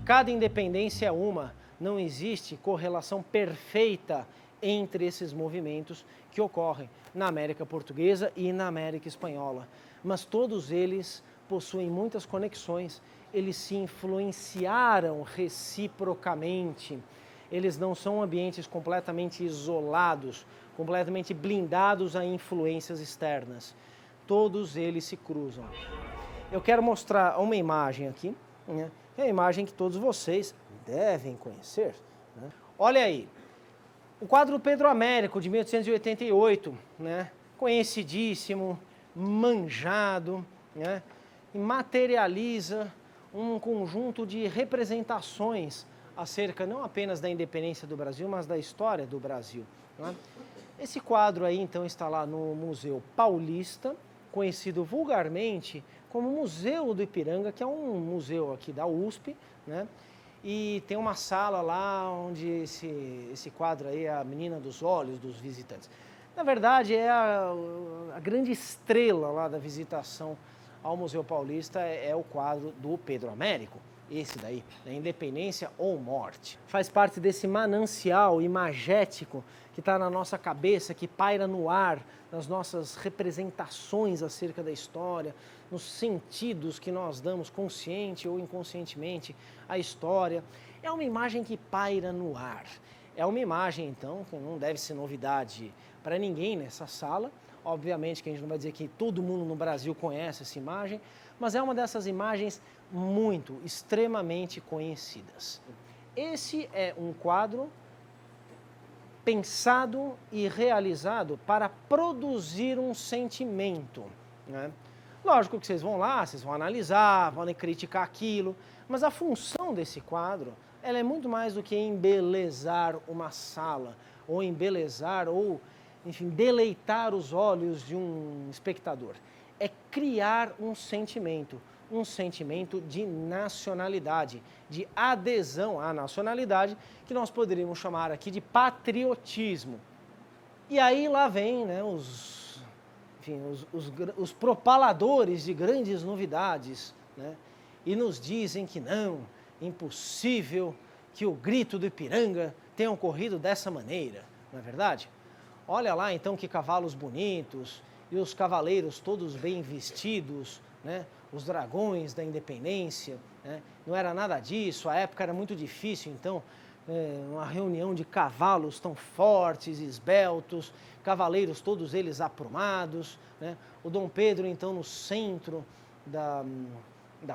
Cada independência é uma, não existe correlação perfeita entre esses movimentos que ocorrem na América Portuguesa e na América Espanhola. Mas todos eles possuem muitas conexões, eles se influenciaram reciprocamente. Eles não são ambientes completamente isolados, completamente blindados a influências externas. Todos eles se cruzam. Eu quero mostrar uma imagem aqui, né? É a imagem que todos vocês devem conhecer, né? Olha aí, o quadro Pedro Américo, de 1888, né? Conhecidíssimo, manjado, né? E materializa um conjunto de representações acerca não apenas da independência do Brasil, mas da história do Brasil, né? Esse quadro aí, então, está lá no Museu Paulista, conhecido vulgarmente como Museu do Ipiranga, que é um museu aqui da USP, né? E tem uma sala lá onde esse quadro aí é a menina dos olhos dos visitantes. Na verdade, é a grande estrela lá da visitação ao Museu Paulista é o quadro do Pedro Américo, esse daí, né? Independência ou Morte. Faz parte desse manancial imagético que está na nossa cabeça, que paira no ar, nas nossas representações acerca da história, nos sentidos que nós damos consciente ou inconscientemente à história. É uma imagem que paira no ar. É uma imagem, então, que não deve ser novidade para ninguém nessa sala. Obviamente que a gente não vai dizer que todo mundo no Brasil conhece essa imagem, mas é uma dessas imagens muito, extremamente conhecidas. Esse é um quadro pensado e realizado para produzir um sentimento, né? Lógico que vocês vão lá, vocês vão analisar, vão criticar aquilo, mas a função desse quadro, ela é muito mais do que embelezar uma sala, ou embelezar, ou, enfim, deleitar os olhos de um espectador. É criar um sentimento de nacionalidade, de adesão à nacionalidade, que nós poderíamos chamar aqui de patriotismo. E aí lá vem, né, os propaladores de grandes novidades, né, e nos dizem que não, impossível que o grito do Ipiranga tenha ocorrido dessa maneira, não é verdade? Olha lá então que cavalos bonitos, e os cavaleiros todos bem vestidos, né? Os dragões da independência, né? Não era nada disso, a época era muito difícil, então, uma reunião de cavalos tão fortes, esbeltos, cavaleiros todos eles aprumados, né? O Dom Pedro, então, no centro da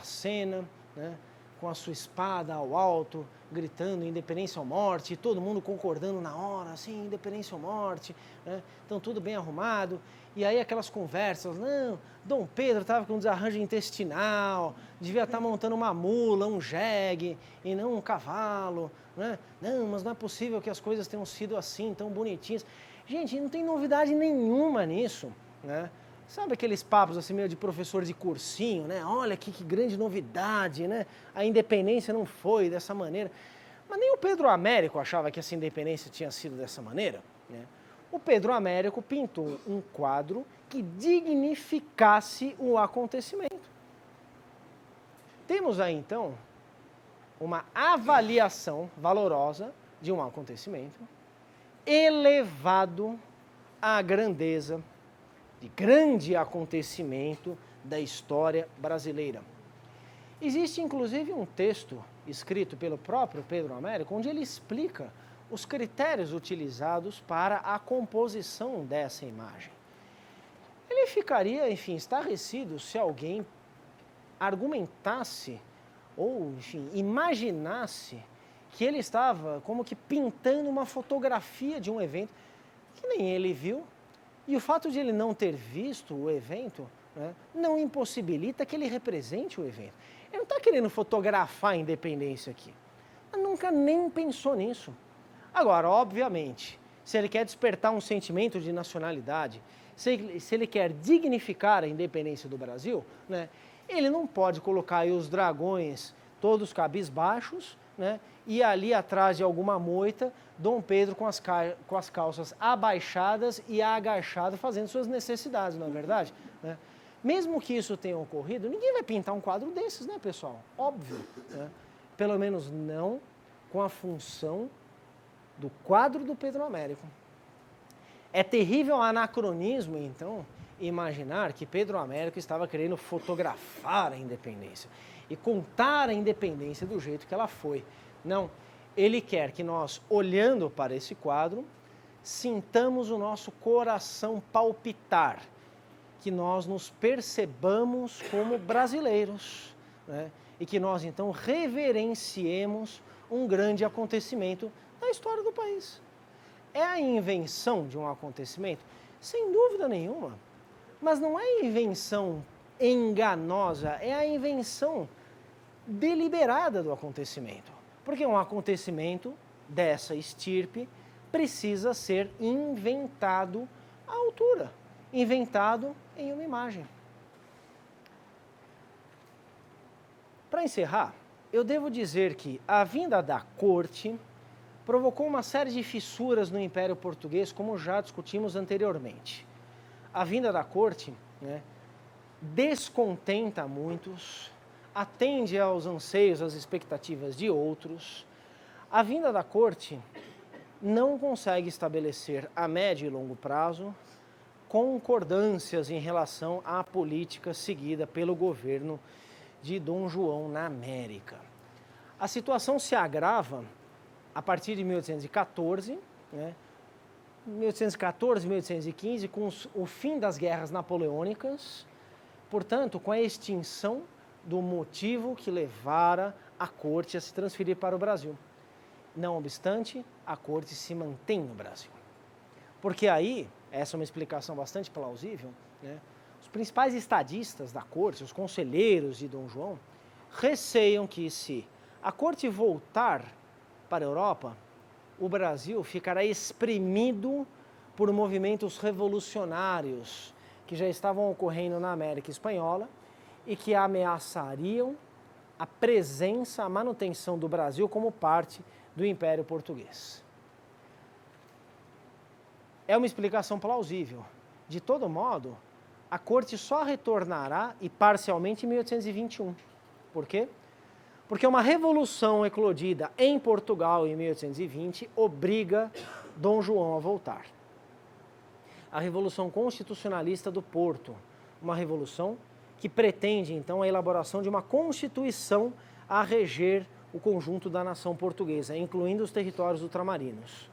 cena, né? Com a sua espada ao alto, gritando independência ou morte, todo mundo concordando na hora, assim, independência ou morte, né? Então tudo bem arrumado, e aí aquelas conversas, não, Dom Pedro estava com um desarranjo intestinal, devia estar montando uma mula, um jegue, e não um cavalo, né? Não, mas não é possível que as coisas tenham sido assim, tão bonitinhas. Gente, não tem novidade nenhuma nisso, né? Sabe aqueles papos assim meio de professor de cursinho, né? Olha que grande novidade, né? A independência não foi dessa maneira. Mas nem o Pedro Américo achava que essa independência tinha sido dessa maneira, né? O Pedro Américo pintou um quadro que dignificasse o acontecimento. Temos aí então uma avaliação valorosa de um acontecimento elevado à grandeza de grande acontecimento da história brasileira. Existe inclusive um texto escrito pelo próprio Pedro Américo, onde ele explica os critérios utilizados para a composição dessa imagem. Ele ficaria, enfim, estarrecido se alguém argumentasse ou, enfim, imaginasse que ele estava como que pintando uma fotografia de um evento que nem ele viu. E o fato de ele não ter visto o evento, né, não impossibilita que ele represente o evento. Ele não está querendo fotografar a independência aqui. Ele nunca nem pensou nisso. Agora, obviamente, se ele quer despertar um sentimento de nacionalidade, se ele quer dignificar a independência do Brasil, né, ele não pode colocar aí os dragões todos cabisbaixos, né, e ali atrás de alguma moita, Dom Pedro com as calças abaixadas e agachado fazendo suas necessidades, não é verdade? Né? Mesmo que isso tenha ocorrido, ninguém vai pintar um quadro desses, né, pessoal? Óbvio, né? pelo menos não com a função do quadro do Pedro Américo. É terrível anacronismo, então, imaginar que Pedro Américo estava querendo fotografar a independência e contar a independência do jeito que ela foi. Não, ele quer que nós, olhando para esse quadro, sintamos o nosso coração palpitar, que nós nos percebamos como brasileiros, né? E que nós, então, reverenciemos um grande acontecimento da história do país. É a invenção de um acontecimento? Sem dúvida nenhuma. Mas não é invenção enganosa, é a invenção deliberada do acontecimento. Porque um acontecimento dessa estirpe precisa ser inventado à altura, inventado em uma imagem. Para encerrar, eu devo dizer que a vinda da corte provocou uma série de fissuras no Império Português, como já discutimos anteriormente. A vinda da corte, né, descontenta muitos, atende aos anseios, às expectativas de outros. A vinda da corte não consegue estabelecer a médio e longo prazo concordâncias em relação à política seguida pelo governo de Dom João na América. A situação se agrava a partir de 1814, né? 1814, 1815, com o fim das guerras napoleônicas, portanto, com a extinção do motivo que levara a corte a se transferir para o Brasil. Não obstante, a corte se mantém no Brasil. Porque aí, essa é uma explicação bastante plausível, né? Os principais estadistas da corte, os conselheiros de Dom João, receiam que se a corte voltar para a Europa, o Brasil ficará exprimido por movimentos revolucionários que já estavam ocorrendo na América Espanhola e que ameaçariam a presença, a manutenção do Brasil como parte do Império Português. É uma explicação plausível. De todo modo, a corte só retornará, e parcialmente, em 1821. Por quê? Porque uma revolução eclodida em Portugal em 1820 obriga Dom João a voltar. A Revolução Constitucionalista do Porto, uma revolução que pretende, então, a elaboração de uma Constituição a reger o conjunto da nação portuguesa, incluindo os territórios ultramarinos.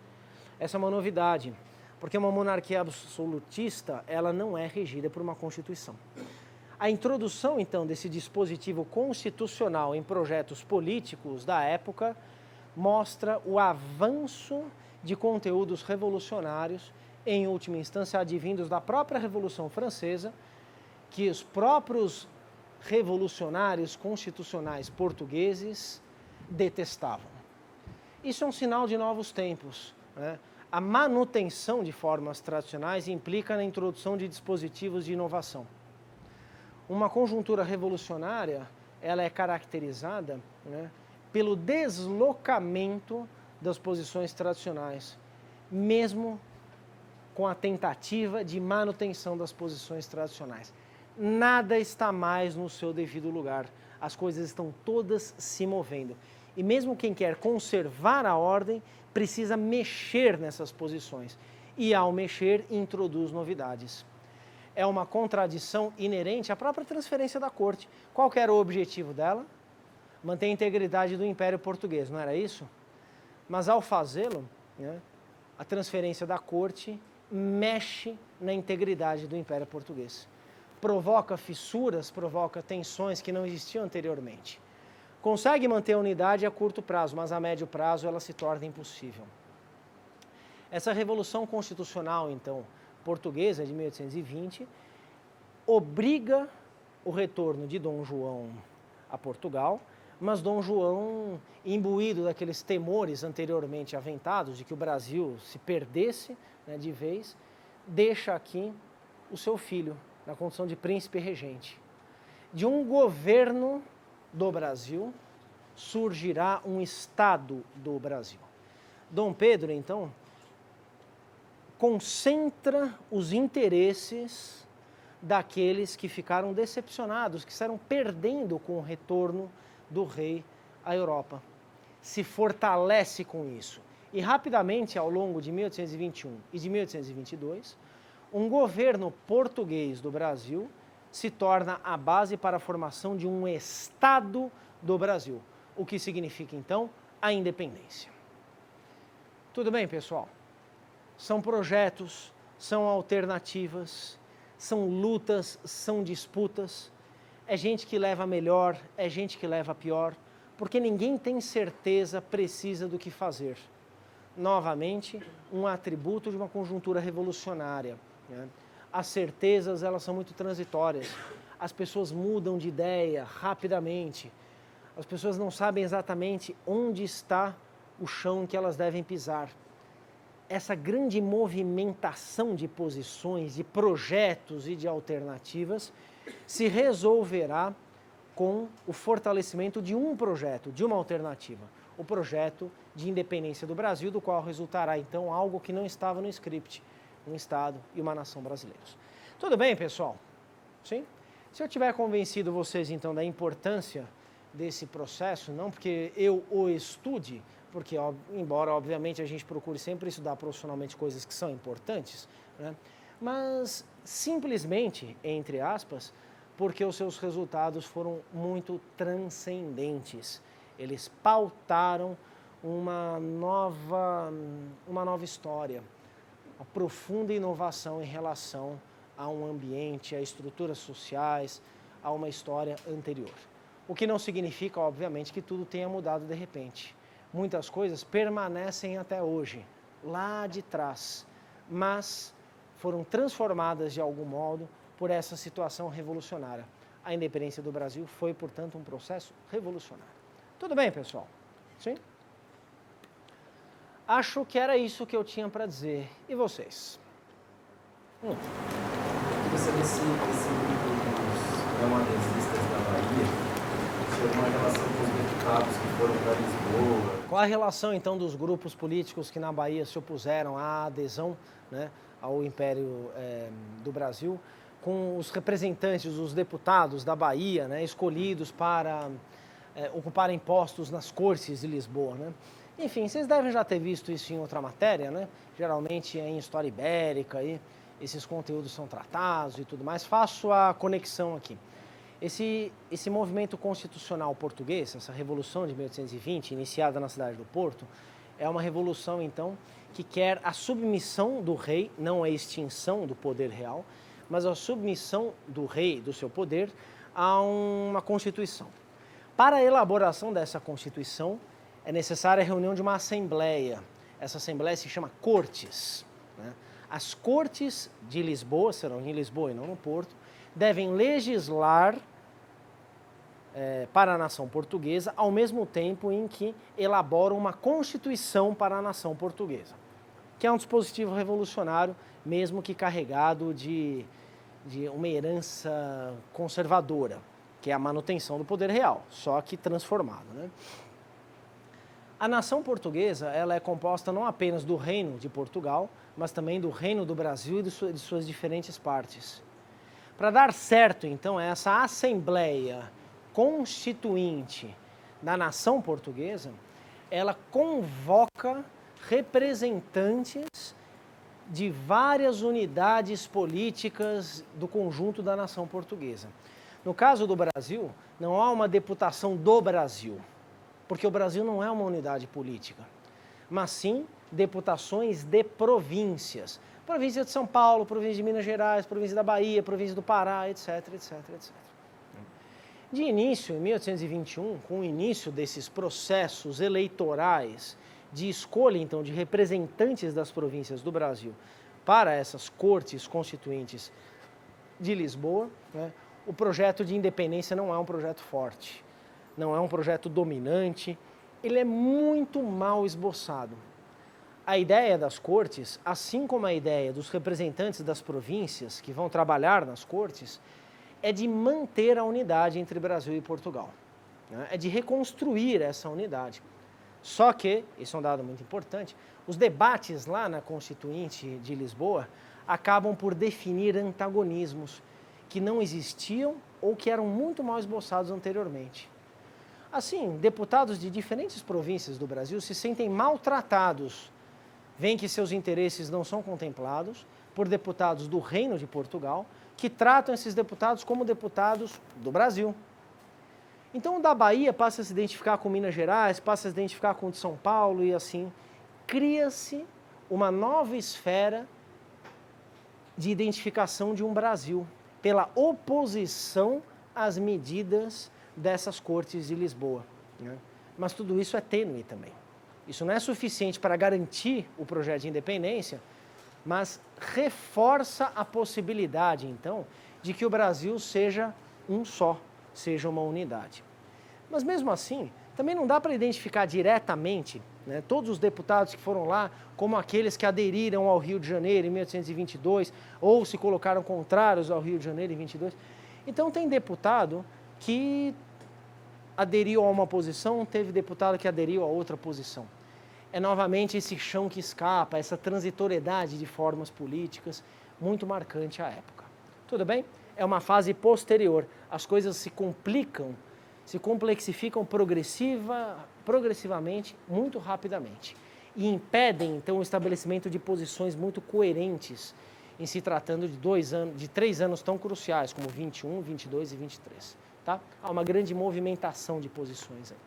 Essa é uma novidade, porque uma monarquia absolutista, ela não é regida por uma Constituição. A introdução, então, desse dispositivo constitucional em projetos políticos da época mostra o avanço de conteúdos revolucionários, em última instância advindos da própria Revolução Francesa, que os próprios revolucionários constitucionais portugueses detestavam. Isso é um sinal de novos tempos, né? A manutenção de formas tradicionais implica na introdução de dispositivos de inovação. Uma conjuntura revolucionária, ela é caracterizada, né, pelo deslocamento das posições tradicionais, mesmo com a tentativa de manutenção das posições tradicionais. Nada está mais no seu devido lugar, as coisas estão todas se movendo. E mesmo quem quer conservar a ordem precisa mexer nessas posições, e ao mexer introduz novidades. É uma contradição inerente à própria transferência da corte. Qual que era o objetivo dela? Manter a integridade do Império Português, não era isso? Mas ao fazê-lo, né, a transferência da corte mexe na integridade do Império Português. Provoca fissuras, provoca tensões que não existiam anteriormente. Consegue manter a unidade a curto prazo, mas a médio prazo ela se torna impossível. Essa Revolução Constitucional, então, portuguesa de 1820, obriga o retorno de Dom João a Portugal, mas Dom João, imbuído daqueles temores anteriormente aventados de que o Brasil se perdesse, né, de vez, deixa aqui o seu filho, na condição de príncipe regente. De um governo do Brasil surgirá um Estado do Brasil. Dom Pedro, então, concentra os interesses daqueles que ficaram decepcionados, que estavam perdendo com o retorno do rei a Europa, se fortalece com isso. E rapidamente, ao longo de 1821 e de 1822, um governo português do Brasil se torna a base para a formação de um Estado do Brasil, o que significa, então, a independência. Tudo bem, pessoal? São projetos, são alternativas, são lutas, são disputas. É gente que leva melhor, é gente que leva pior, porque ninguém tem certeza precisa do que fazer. Novamente, um atributo de uma conjuntura revolucionária, né? As certezas, elas são muito transitórias. As pessoas mudam de ideia rapidamente. As pessoas não sabem exatamente onde está o chão em que elas devem pisar. Essa grande movimentação de posições, de projetos e de alternativas se resolverá com o fortalecimento de um projeto, de uma alternativa, o projeto de independência do Brasil, do qual resultará então algo que não estava no script, um Estado e uma nação brasileiros. Tudo bem, pessoal? Sim? Se eu tiver convencido vocês então da importância desse processo, não porque eu o estude, porque embora obviamente a gente procure sempre estudar profissionalmente coisas que são importantes, né? Mas simplesmente, entre aspas, porque os seus resultados foram muito transcendentes. Eles pautaram uma nova história, uma profunda inovação em relação a um ambiente, a estruturas sociais, a uma história anterior. O que não significa, obviamente, que tudo tenha mudado de repente. Muitas coisas permanecem até hoje, lá de trás, mas foram transformadas de algum modo por essa situação revolucionária. A independência do Brasil foi, portanto, um processo revolucionário. Tudo bem, pessoal? Sim? Acho que era isso que eu tinha para dizer. E vocês? Eu queria saber se esse grupo dos neonazistas da Bahia tinha alguma relação com os deputados que foram para Lisboa. Qual a relação, então, dos grupos políticos que na Bahia se opuseram à adesão, né, ao Império do Brasil, com os representantes, os deputados da Bahia, né, escolhidos para ocuparem postos nas cortes de Lisboa, né? Enfim, vocês devem já ter visto isso em outra matéria, né? Geralmente é em História Ibérica, e esses conteúdos são tratados e tudo mais. Faço a conexão aqui. Esse movimento constitucional português, essa Revolução de 1820, iniciada na cidade do Porto, é uma revolução, então, que quer a submissão do rei, não a extinção do poder real, mas a submissão do rei, do seu poder, a uma Constituição. Para a elaboração dessa Constituição, é necessária a reunião de uma Assembleia. Essa Assembleia se chama Cortes, né? As Cortes de Lisboa, serão em Lisboa e não no Porto, devem legislar para a nação portuguesa, ao mesmo tempo em que elaboram uma Constituição para a nação portuguesa, que é um dispositivo revolucionário, mesmo que carregado de uma herança conservadora, que é a manutenção do poder real, só que transformado, né? A nação portuguesa, ela é composta não apenas do Reino de Portugal, mas também do Reino do Brasil e de suas diferentes partes. Para dar certo, então, essa Assembleia Constituinte da nação portuguesa, ela convoca representantes de várias unidades políticas do conjunto da nação portuguesa. No caso do Brasil, não há uma deputação do Brasil, porque o Brasil não é uma unidade política, mas sim deputações de províncias. Província de São Paulo, província de Minas Gerais, província da Bahia, província do Pará, etc, etc, etc. De início, em 1821, com o início desses processos eleitorais de escolha, então, de representantes das províncias do Brasil para essas cortes constituintes de Lisboa, né, o projeto de independência não é um projeto forte, não é um projeto dominante, ele é muito mal esboçado. A ideia das cortes, assim como a ideia dos representantes das províncias que vão trabalhar nas cortes, é de manter a unidade entre Brasil e Portugal, né? É de reconstruir essa unidade. Só que, isso é um dado muito importante, os debates lá na Constituinte de Lisboa acabam por definir antagonismos que não existiam ou que eram muito mal esboçados anteriormente. Assim, deputados de diferentes províncias do Brasil se sentem maltratados, veem que seus interesses não são contemplados por deputados do Reino de Portugal, que tratam esses deputados como deputados do Brasil. Então, o da Bahia passa a se identificar com Minas Gerais, passa a se identificar com o de São Paulo e assim, cria-se uma nova esfera de identificação de um Brasil, pela oposição às medidas dessas cortes de Lisboa. Né? Mas tudo isso é tênue também. Isso não é suficiente para garantir o projeto de independência, mas reforça a possibilidade, então, de que o Brasil seja um só, seja uma unidade. Mas mesmo assim, também não dá para identificar diretamente, né, todos os deputados que foram lá como aqueles que aderiram ao Rio de Janeiro em 1822 ou se colocaram contrários ao Rio de Janeiro em 22. Então tem deputado que aderiu a uma posição, teve deputado que aderiu a outra posição. É novamente esse chão que escapa, essa transitoriedade de formas políticas muito marcante à época. Tudo bem? É uma fase posterior. As coisas se complicam, se complexificam progressivamente, muito rapidamente. E impedem, então, o estabelecimento de posições muito coerentes em se tratando de 3 anos tão cruciais, como 21, 22 e 23. Tá? Há uma grande movimentação de posições aí.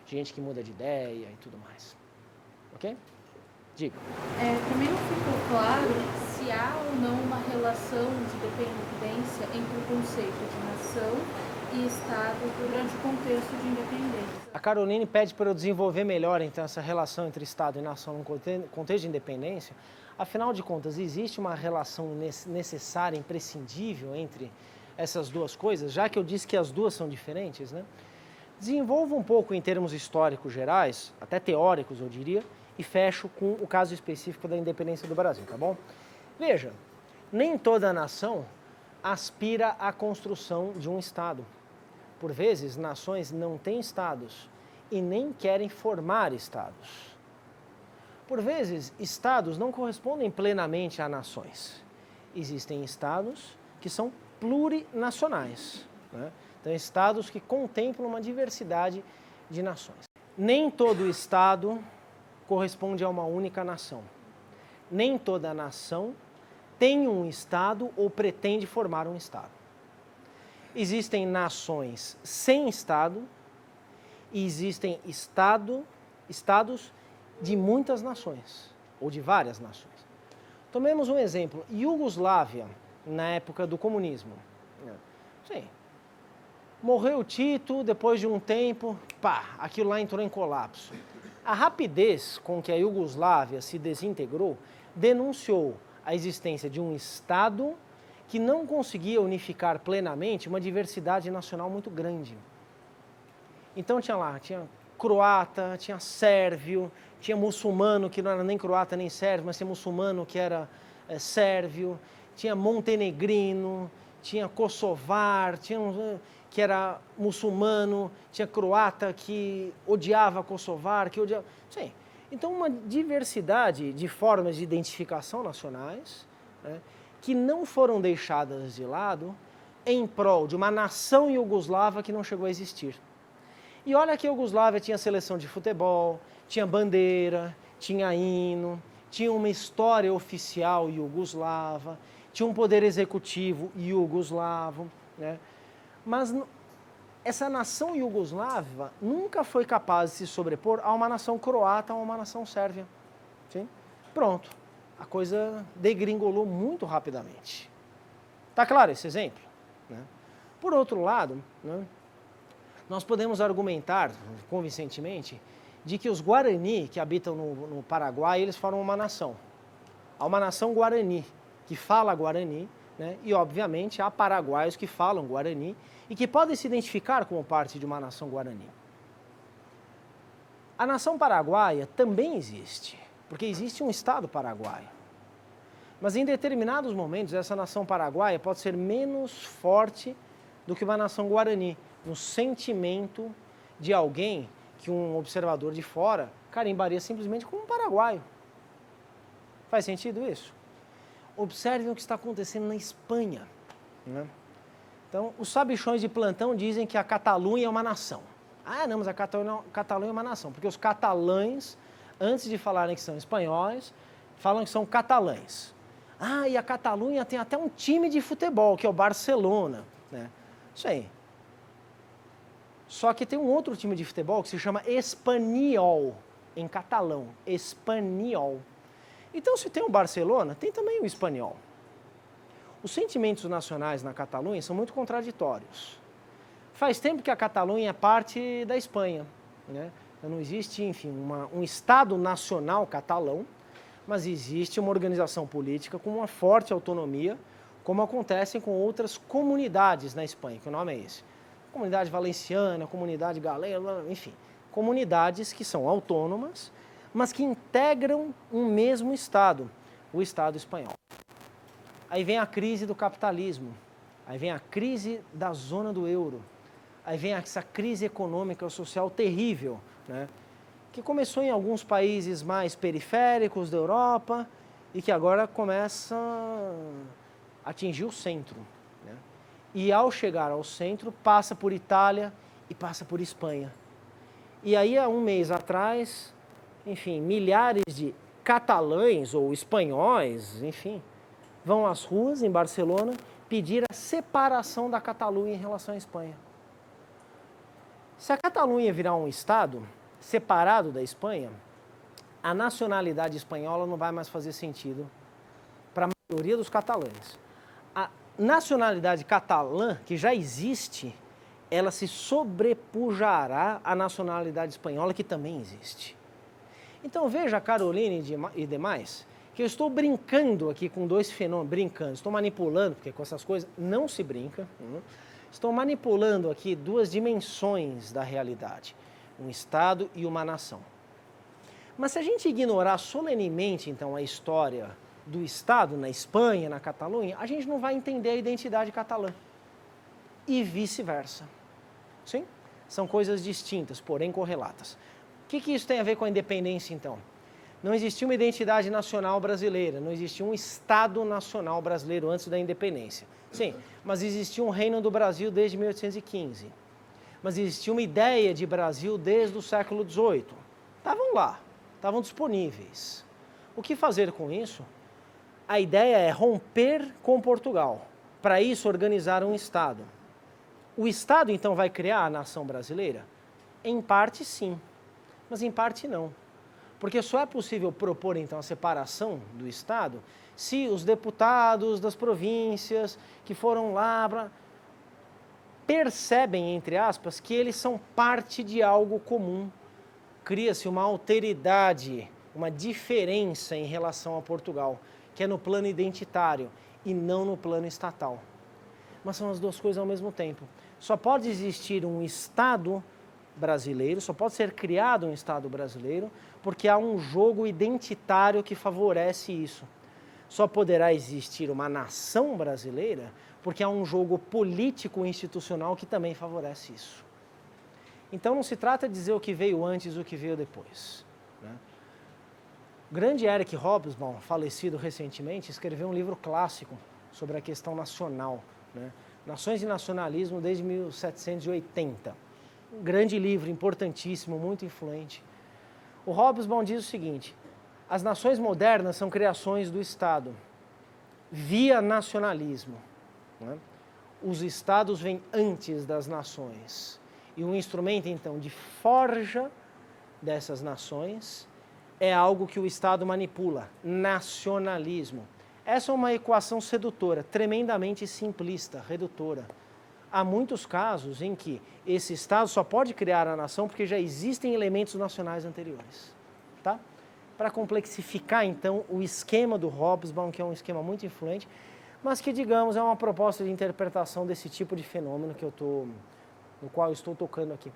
Gente que muda de ideia e tudo mais. Ok? Diga. Também não ficou claro se há ou não uma relação de dependência entre o conceito de nação e Estado durante o contexto de independência. A Caroline pede para eu desenvolver melhor, então, essa relação entre Estado e nação no contexto de independência. Afinal de contas, existe uma relação necessária, imprescindível entre essas duas coisas, já que eu disse que as duas são diferentes, né? Desenvolvo um pouco em termos históricos gerais, até teóricos, eu diria, e fecho com o caso específico da independência do Brasil, tá bom? Veja, nem toda nação aspira à construção de um Estado. Por vezes, nações não têm Estados e nem querem formar Estados. Por vezes, Estados não correspondem plenamente a nações. Existem Estados que são plurinacionais, né? Então, Estados que contemplam uma diversidade de nações. Nem todo Estado corresponde a uma única nação. Nem toda nação tem um Estado ou pretende formar um Estado. Existem nações sem Estado e existem Estados de muitas nações, ou de várias nações. Tomemos um exemplo, Iugoslávia, na época do comunismo. Sim. Morreu Tito, depois de um tempo, aquilo lá entrou em colapso. A rapidez com que a Iugoslávia se desintegrou denunciou a existência de um Estado que não conseguia unificar plenamente uma diversidade nacional muito grande. Então tinha croata, tinha sérvio, tinha muçulmano que não era nem croata nem sérvio, mas tinha muçulmano que era sérvio, tinha montenegrino, tinha kosovar, que era muçulmano, tinha croata que odiava kosovar, que odiava... Sim. Então, uma diversidade de formas de identificação nacionais, né, que não foram deixadas de lado em prol de uma nação iugoslava que não chegou a existir. E olha que a Iugoslávia tinha seleção de futebol, tinha bandeira, tinha hino, tinha uma história oficial iugoslava, tinha um poder executivo iugoslavo, né? Mas essa nação iugoslava nunca foi capaz de se sobrepor a uma nação croata ou a uma nação sérvia. Sim? Pronto. A coisa degringolou muito rapidamente. Está claro esse exemplo? Né? Por outro lado, né, nós podemos argumentar convincentemente de que os Guarani que habitam no Paraguai, eles formam uma nação. Há uma nação Guarani que fala Guarani, né, e obviamente há paraguaios que falam Guarani e que podem se identificar como parte de uma nação Guarani. A nação paraguaia também existe, porque existe um Estado paraguaio. Mas em determinados momentos, essa nação paraguaia pode ser menos forte do que uma nação Guarani, no sentimento de alguém que um observador de fora carimbaria simplesmente como um paraguaio. Faz sentido isso? Observem o que está acontecendo na Espanha, né? Então, os sabichões de plantão dizem que a Catalunha é uma nação. Ah, não, mas a Catalunha é uma nação, porque os catalães, antes de falarem que são espanhóis, falam que são catalães. Ah, e a Catalunha tem até um time de futebol, que é o Barcelona, né? Isso aí. Só que tem um outro time de futebol que se chama Espanyol, em catalão, Espanyol. Então, se tem o Barcelona, tem também o Espanyol. Os sentimentos nacionais na Catalunha são muito contraditórios. Faz tempo que a Catalunha é parte da Espanha, né? Então, não existe, enfim, um Estado nacional catalão, mas existe uma organização política com uma forte autonomia, como acontece com outras comunidades na Espanha, que o nome é esse. Comunidade valenciana, comunidade galega, enfim, comunidades que são autônomas, mas que integram um mesmo Estado, o Estado espanhol. Aí vem a crise do capitalismo, aí vem a crise da zona do euro, aí vem essa crise econômica e social terrível, né? Que começou em alguns países mais periféricos da Europa e que agora começa a atingir o centro, né? E ao chegar ao centro, passa por Itália e passa por Espanha. E aí, há um mês atrás, enfim, milhares de catalães ou espanhóis, enfim, vão às ruas em Barcelona pedir a separação da Catalunha em relação à Espanha. Se a Catalunha virar um Estado separado da Espanha, a nacionalidade espanhola não vai mais fazer sentido para a maioria dos catalães. A nacionalidade catalã, que já existe, ela se sobrepujará à nacionalidade espanhola, que também existe. Então veja, Caroline e demais, que eu estou brincando aqui com dois fenômenos, estou manipulando, porque com essas coisas não se brinca, estou manipulando aqui duas dimensões da realidade, um Estado e uma nação. Mas se a gente ignorar solenemente, então, a história do Estado na Espanha, na Catalunha, a gente não vai entender a identidade catalã. E vice-versa. Sim? São coisas distintas, porém correlatas. O que isso tem a ver com a independência, então? Não existia uma identidade nacional brasileira, não existia um Estado nacional brasileiro antes da independência. Sim, mas existia um reino do Brasil desde 1815. Mas existia uma ideia de Brasil desde o século XVIII. Estavam lá, estavam disponíveis. O que fazer com isso? A ideia é romper com Portugal. Para isso, organizar um Estado. O Estado, então, vai criar a nação brasileira? Em parte, sim, mas em parte, não. Porque só é possível propor, então, a separação do Estado se os deputados das províncias que foram lá percebem, entre aspas, que eles são parte de algo comum. Cria-se uma alteridade, uma diferença em relação a Portugal, que é no plano identitário e não no plano estatal. Mas são as duas coisas ao mesmo tempo. Só pode existir um Estado brasileiro, só pode ser criado um Estado brasileiro, porque há um jogo identitário que favorece isso. Só poderá existir uma nação brasileira porque há um jogo político institucional que também favorece isso. Então não se trata de dizer o que veio antes e o que veio depois, né? O grande Eric Hobsbawm, falecido recentemente, escreveu um livro clássico sobre a questão nacional, né? Nações e Nacionalismo desde 1780. Um grande livro, importantíssimo, muito influente. O Hobsbawm diz o seguinte: as nações modernas são criações do Estado, via nacionalismo, né? Os Estados vêm antes das nações. E um instrumento, então, de forja dessas nações é algo que o Estado manipula, nacionalismo. Essa é uma equação sedutora, tremendamente simplista, redutora. Há muitos casos em que esse Estado só pode criar a nação porque já existem elementos nacionais anteriores, tá? Para complexificar, então, o esquema do Hobsbawm, que é um esquema muito influente, mas que, digamos, é uma proposta de interpretação desse tipo de fenômeno no qual eu estou tocando aqui.